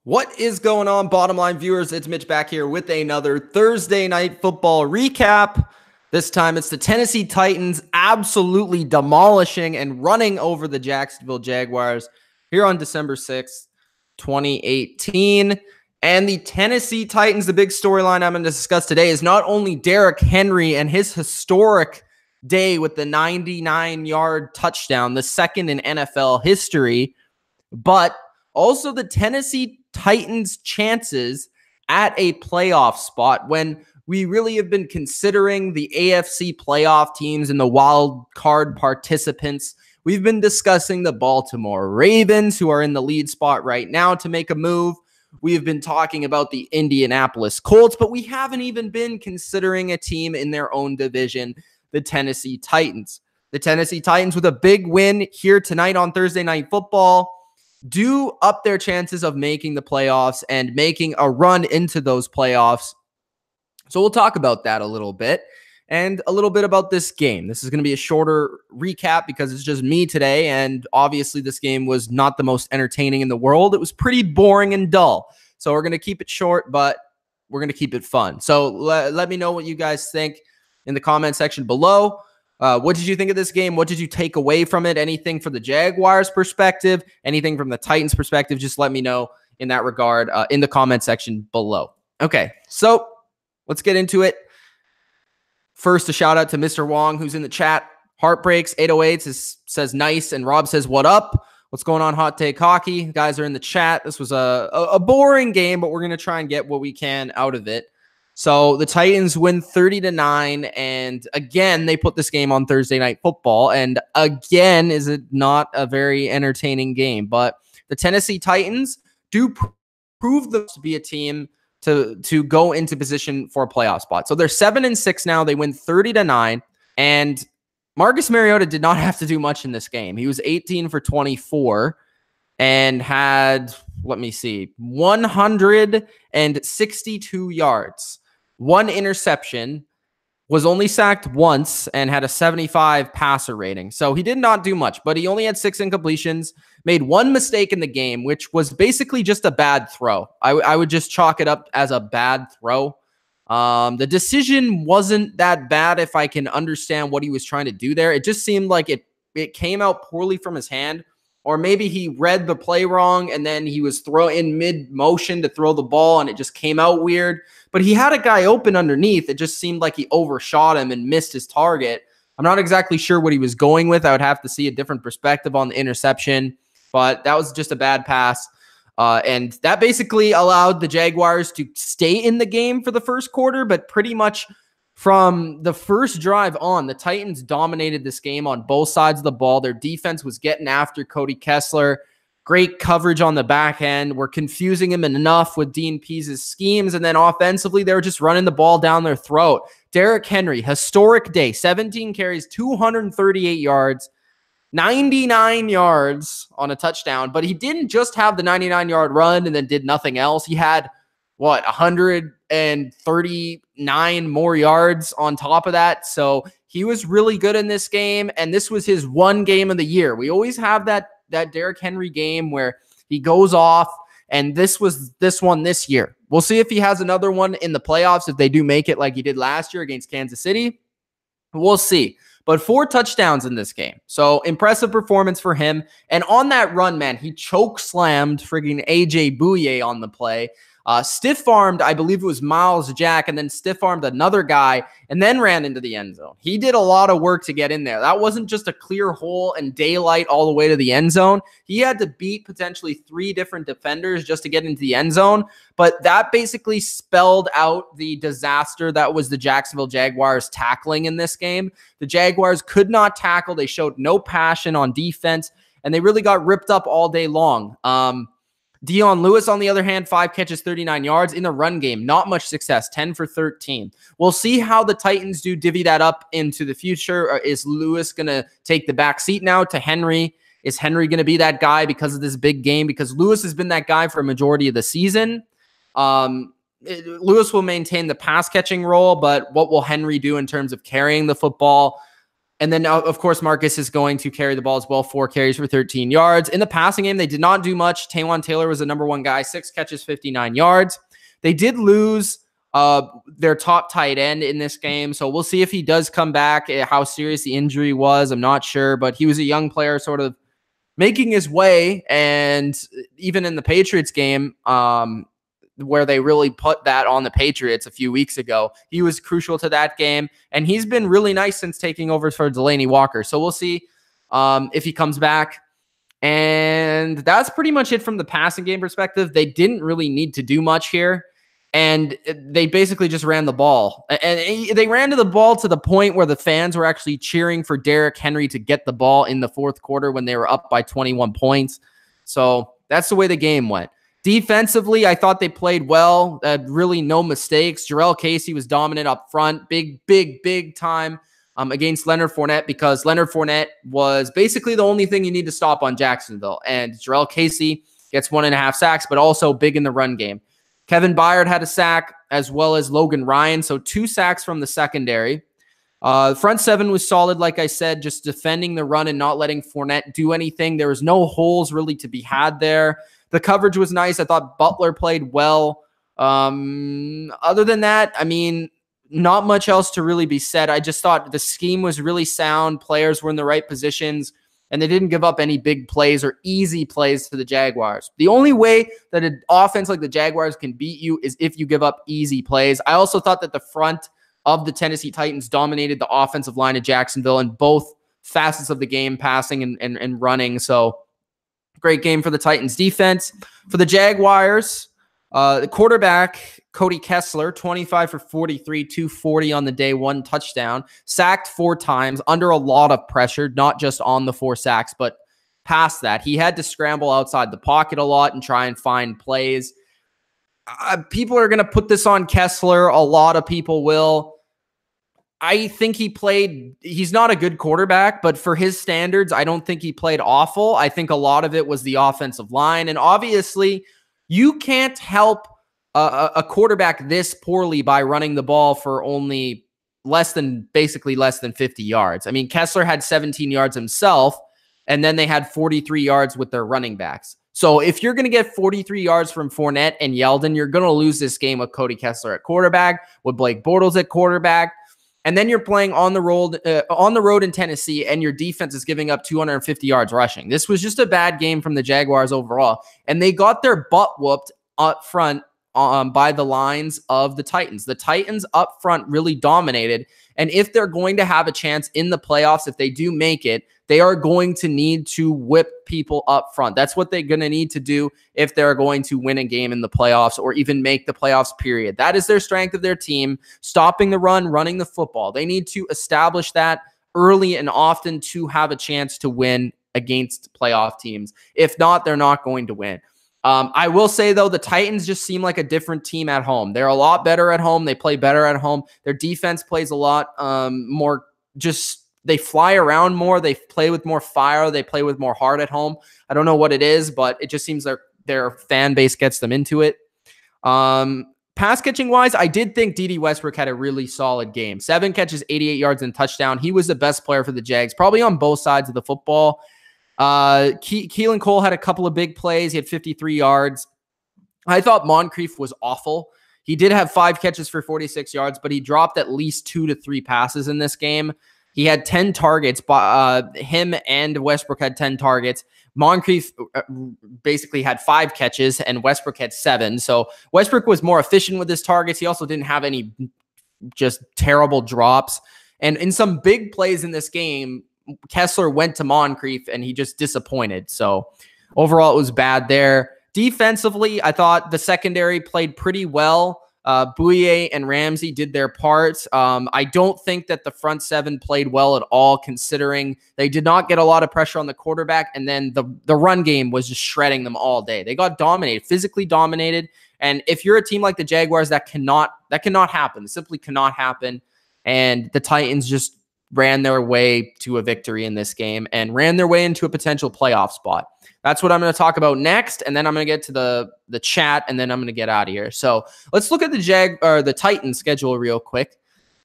What is going on, bottom line viewers? It's Mitch back here with another Thursday night football recap. This time it's the Tennessee Titans absolutely demolishing and running over the Jacksonville Jaguars here on December 6th, 2018. And the Tennessee Titans, the big storyline I'm going to discuss today is not only Derrick Henry and his historic day with the 99-yard touchdown, the second in NFL history, but also the Tennessee Titans' chances at a playoff spot when we really have been considering the AFC playoff teams and the wild card participants. We've been discussing the Baltimore Ravens, who are in the lead spot right now to make a move. We have been talking about the Indianapolis Colts, but we haven't even been considering a team in their own division, the Tennessee Titans. The Tennessee Titans with a big win here tonight on Thursday Night Football do up their chances of making the playoffs and making a run into those playoffs. So we'll talk about that a little bit and a little bit about this game. This is going to be a shorter recap because it's just me today, and obviously this game was not the most entertaining in the world. It was pretty boring and dull. So we're going to keep it short, but we're going to keep it fun. So let me know what you guys think in the comment section below. What did you think of this game? What did you take away from it? Anything from the Jaguars' perspective? Anything from the Titans' perspective? Just let me know in that regard in the comment section below. Okay, so let's get into it. First, a shout out to Mr. Wong, who's in the chat. Heartbreaks 808 says nice, and Rob says what up? What's going on, Hot Take Hockey? The guys are in the chat. This was a boring game, but we're going to try and get what we can out of it. So the Titans win 30-9, and again, they put this game on Thursday Night Football, and again, is it not a very entertaining game? But the Tennessee Titans do prove them to be a team to go into position for a playoff spot. So they're 7-6 now. They win 30-9, and Marcus Mariota did not have to do much in this game. He was 18 for 24 and had, let me see, 162 yards. One interception, was only sacked once, and had a 75 passer rating. So he did not do much, but he only had 6 incompletions, made one mistake in the game, which was basically just a bad throw. I would just chalk it up as a bad throw. The decision wasn't that bad if I can understand what he was trying to do there. It just seemed like it came out poorly from his hand. Or maybe he read the play wrong and then he was in mid-motion to throw the ball and it just came out weird. But he had a guy open underneath. It just seemed like he overshot him and missed his target. I'm not exactly sure what he was going with. I would have to see a different perspective on the interception. But that was just a bad pass. And that basically allowed the Jaguars to stay in the game for the first quarter, but pretty much from the first drive on, the Titans dominated this game on both sides of the ball. Their defense was getting after Cody Kessler. Great coverage on the back end. We're confusing him enough with Dean Pease's schemes. And then offensively, they were just running the ball down their throat. Derrick Henry, historic day, 17 carries, 238 yards, 99 yards on a touchdown. But he didn't just have the 99-yard run and then did nothing else. He had, 139 more yards on top of that. So he was really good in this game, and this was his one game of the year. We always have that Derrick Henry game where he goes off, and this was this one this year. We'll see if he has another one in the playoffs, if they do make it like he did last year against Kansas City. We'll see. But 4 touchdowns in this game. So impressive performance for him. And on that run, man, he choke slammed frigging AJ Bouye on the play. Stiff-armed, I believe it was Miles Jack, and then stiff-armed another guy, and then ran into the end zone. He did a lot of work to get in there. That wasn't just a clear hole and daylight all the way to the end zone. He had to beat potentially 3 different defenders just to get into the end zone, but that basically spelled out the disaster that was the Jacksonville Jaguars tackling in this game. The Jaguars could not tackle. They showed no passion on defense, and they really got ripped up all day long. Dion Lewis, on the other hand, 5 catches, 39 yards in the run game. Not much success, 10 for 13. We'll see how the Titans do divvy that up into the future. Or is Lewis going to take the back seat now to Henry? Is Henry going to be that guy because of this big game? Because Lewis has been that guy for a majority of the season. Lewis will maintain the pass catching role, but what will Henry do in terms of carrying the football? And then, of course, Marcus is going to carry the ball as well. 4 carries for 13 yards. In the passing game, they did not do much. Taywan Taylor was the number one guy, 6 catches, 59 yards. They did lose their top tight end in this game. So we'll see if he does come back, how serious the injury was. I'm not sure, but he was a young player sort of making his way. And even in the Patriots game, where they really put that on the Patriots a few weeks ago, he was crucial to that game. And he's been really nice since taking over for Delaney Walker. So we'll see if he comes back. And that's pretty much it from the passing game perspective. They didn't really need to do much here. And they basically just ran the ball. And they ran to the ball to the point where the fans were actually cheering for Derrick Henry to get the ball in the fourth quarter when they were up by 21 points. So that's the way the game went. Defensively, I thought they played well. Really no mistakes. Jarrell Casey was dominant up front. Big time against Leonard Fournette, because Leonard Fournette was basically the only thing you need to stop on Jacksonville. And Jarrell Casey gets 1.5 sacks, but also big in the run game. Kevin Byard had a sack, as well as Logan Ryan. So 2 sacks from the secondary. Front seven was solid, like I said, just defending the run and not letting Fournette do anything. There was no holes really to be had there. The coverage was nice. I thought Butler played well. Other than that, I mean, not much else to really be said. I just thought the scheme was really sound. Players were in the right positions, and they didn't give up any big plays or easy plays to the Jaguars. The only way that an offense like the Jaguars can beat you is if you give up easy plays. I also thought that the front of the Tennessee Titans dominated the offensive line of Jacksonville in both facets of the game, passing and running. So great game for the Titans defense. For the Jaguars, the quarterback, Cody Kessler, 25 for 43, 240 on the day, 1 touchdown, sacked 4 times under a lot of pressure, not just on the 4 sacks, but past that. He had to scramble outside the pocket a lot and try and find plays. People are going to put this on Kessler. A lot of people will. I think he's not a good quarterback, but for his standards, I don't think he played awful. I think a lot of it was the offensive line. And obviously, you can't help a quarterback this poorly by running the ball for only basically less than 50 yards. I mean, Kessler had 17 yards himself, and then they had 43 yards with their running backs. So if you're going to get 43 yards from Fournette and Yeldon, you're going to lose this game with Cody Kessler at quarterback, with Blake Bortles at quarterback. And then you're playing on the road in Tennessee, and your defense is giving up 250 yards rushing. This was just a bad game from the Jaguars overall, and they got their butt whooped up front by the lines of the Titans. The Titans up front really dominated, and if they're going to have a chance in the playoffs, if they do make it, they are going to need to whip people up front. That's what they're going to need to do if they're going to win a game in the playoffs or even make the playoffs, period. That is their strength of their team, stopping the run, running the football. They need to establish that early and often to have a chance to win against playoff teams. If not, they're not going to win. I will say, though, the Titans just seem like a different team at home. They're a lot better at home. They play better at home. Their defense plays a lot more just... They fly around more. They play with more fire. They play with more heart at home. I don't know what it is, but it just seems their fan base gets them into it. Pass catching wise, I did think D.D. Westbrook had a really solid game. 7 catches, 88 yards, and touchdown. He was the best player for the Jags, probably on both sides of the football. Keelan Cole had a couple of big plays. He had 53 yards. I thought Moncrief was awful. He did have 5 catches for 46 yards, but he dropped at least 2 to 3 passes in this game. He had 10 targets. Him and Westbrook had 10 targets. Moncrief basically had 5 catches, and Westbrook had 7. So Westbrook was more efficient with his targets. He also didn't have any just terrible drops. And in some big plays in this game, Kessler went to Moncrief, and he just disappointed. So overall, it was bad there. Defensively, I thought the secondary played pretty well. Bouye and Ramsey did their parts. I don't think that the front 7 played well at all, considering they did not get a lot of pressure on the quarterback, and then the run game was just shredding them all day. They got dominated, physically dominated, and if you're a team like the Jaguars, that cannot happen. It simply cannot happen, and the Titans just ran their way to a victory in this game and ran their way into a potential playoff spot. That's what I'm going to talk about next, and then I'm going to get to the chat, and then I'm going to get out of here. So let's look at the Titans schedule real quick.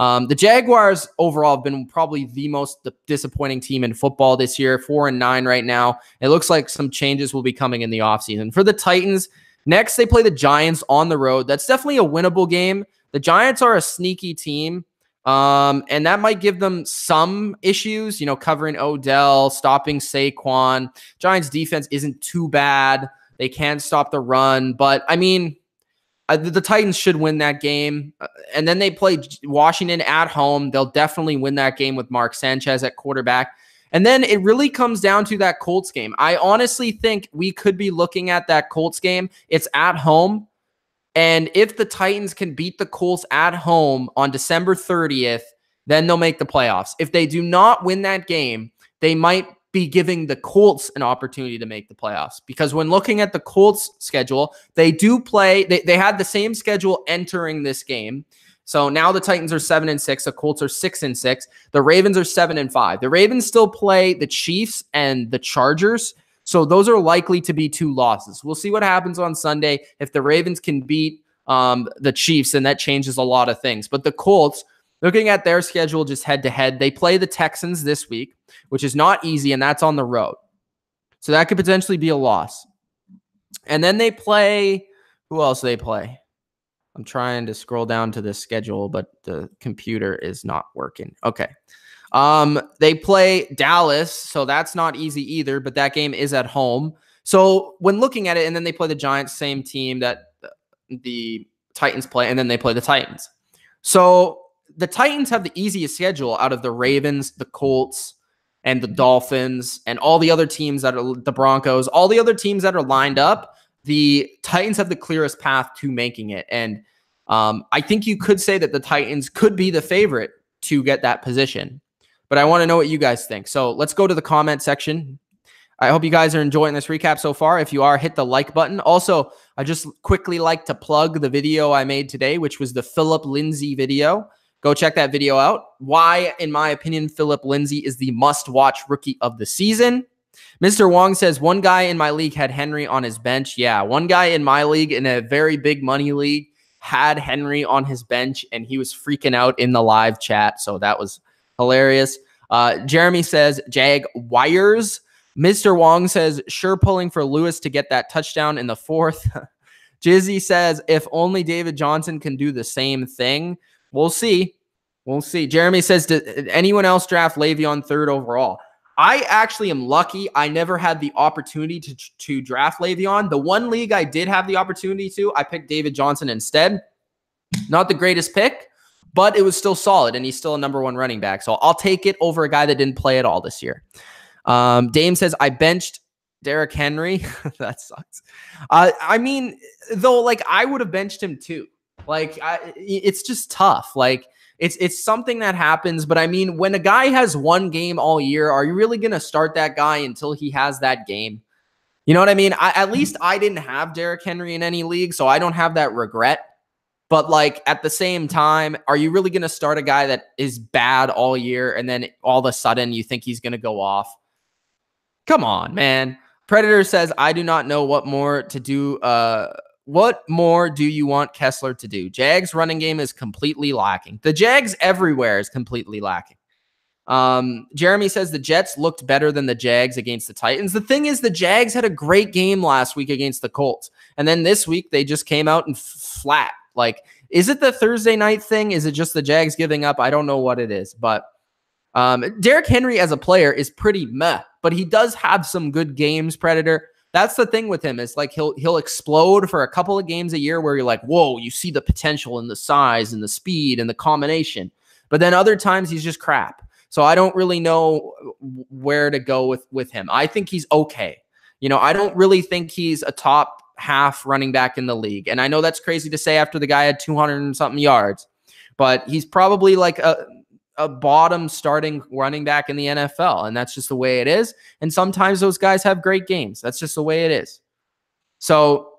The Jaguars overall have been probably the most disappointing team in football this year, 4-9 right now. It looks like some changes will be coming in the offseason. For the Titans, next they play the Giants on the road. That's definitely a winnable game. The Giants are a sneaky team, and that might give them some issues, covering Odell, stopping Saquon. Giants defense isn't too bad. They can stop the run, but I mean, the Titans should win that game. And then they play Washington at home. They'll definitely win that game with Mark Sanchez at quarterback. And then it really comes down to that Colts game. I honestly think we could be looking at that Colts game. It's at home. And if the Titans can beat the Colts at home on December 30th, then they'll make the playoffs. If they do not win that game, they might be giving the Colts an opportunity to make the playoffs. Because when looking at the Colts schedule, they do play, they had the same schedule entering this game. So now the Titans are 7-6, the Colts are 6-6, the Ravens are 7-5. The Ravens still play the Chiefs and the Chargers. So those are likely to be 2 losses. We'll see what happens on Sunday. If the Ravens can beat the Chiefs, then that changes a lot of things. But the Colts, looking at their schedule just head-to-head, they play the Texans this week, which is not easy, and that's on the road. So that could potentially be a loss. And then they play – who else do they play? I'm trying to scroll down to the schedule, but the computer is not working. Okay. They play Dallas, so that's not easy either, but that game is at home. So when looking at it, and then they play the Giants, same team that the Titans play, and then they play the Titans. So the Titans have the easiest schedule out of the Ravens, the Colts, and the Dolphins, and all the other teams that are the Broncos, all the other teams that are lined up. The Titans have the clearest path to making it. And I think you could say that the Titans could be the favorite to get that position. But I want to know what you guys think. So let's go to the comment section. I hope you guys are enjoying this recap so far. If you are, hit the like button. Also, I just quickly like to plug the video I made today, which was the Philip Lindsay video. Go check that video out. Why, in my opinion, Philip Lindsay is the must-watch rookie of the season. Mr. Wong says, one guy in my league had Henry on his bench. Yeah, one guy in my league, in a very big money league, had Henry on his bench, and he was freaking out in the live chat. So that was hilarious. Jeremy says, Jaguars. Mr. Wong says, sure pulling for Lewis to get that touchdown in the 4th. Jizzy says, if only David Johnson can do the same thing. We'll see. We'll see. Jeremy says, did anyone else draft Le'Veon 3rd overall? I actually am lucky. I never had the opportunity to draft Le'Veon. The one league I did have the opportunity to, I picked David Johnson instead. Not the greatest pick, but it was still solid, and he's still a #1 running back. So I'll take it over a guy that didn't play at all this year. Dame says, I benched Derrick Henry. That sucks. I mean, though, like, I would have benched him too. Like, it's just tough. Like, it's something that happens. But I mean, when a guy has one game all year, are you really going to start that guy until he has that game? You know what I mean? At least I didn't have Derrick Henry in any league, so I don't have that regret. But like, at the same time, are you really going to start a guy that is bad all year and then all of a sudden you think he's going to go off? Come on, man. Predator says, I do not know what more to do. What more do you want Kessler to do? Jags running game is completely lacking. The Jags everywhere is completely lacking. Jeremy says the Jets looked better than the Jags against the Titans. The thing is, the Jags had a great game last week against the Colts. And then this week, they just came out and flat. Like, is it the Thursday night thing? Is it just the Jags giving up? I don't know what it is. But Derrick Henry as a player is pretty meh. But he does have some good games, Predator. That's the thing with him. Is like he'll explode for a couple of games a year where you're like, whoa, you see the potential and the size and the speed and the combination. But then other times he's just crap. So I don't really know where to go with him. I think he's okay. You know, I don't really think he's a top half running back in the league. And I know that's crazy to say after the guy had 200 and something yards, but he's probably like a bottom starting running back in the NFL. And that's just the way it is. And sometimes those guys have great games. That's just the way it is. So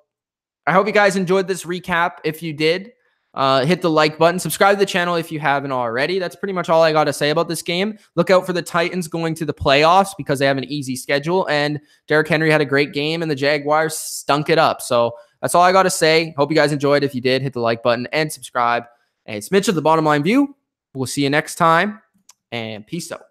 I hope you guys enjoyed this recap. If you did, hit the like button, subscribe to the channel if you haven't already. That's pretty much all I got to say about this game. Look out for the Titans going to the playoffs because they have an easy schedule, and Derrick Henry had a great game and the Jaguars stunk it up. So that's all I got to say. Hope you guys enjoyed. If you did, hit the like button and subscribe. And it's Mitch of the Bottom Line View. We'll see you next time, and peace out.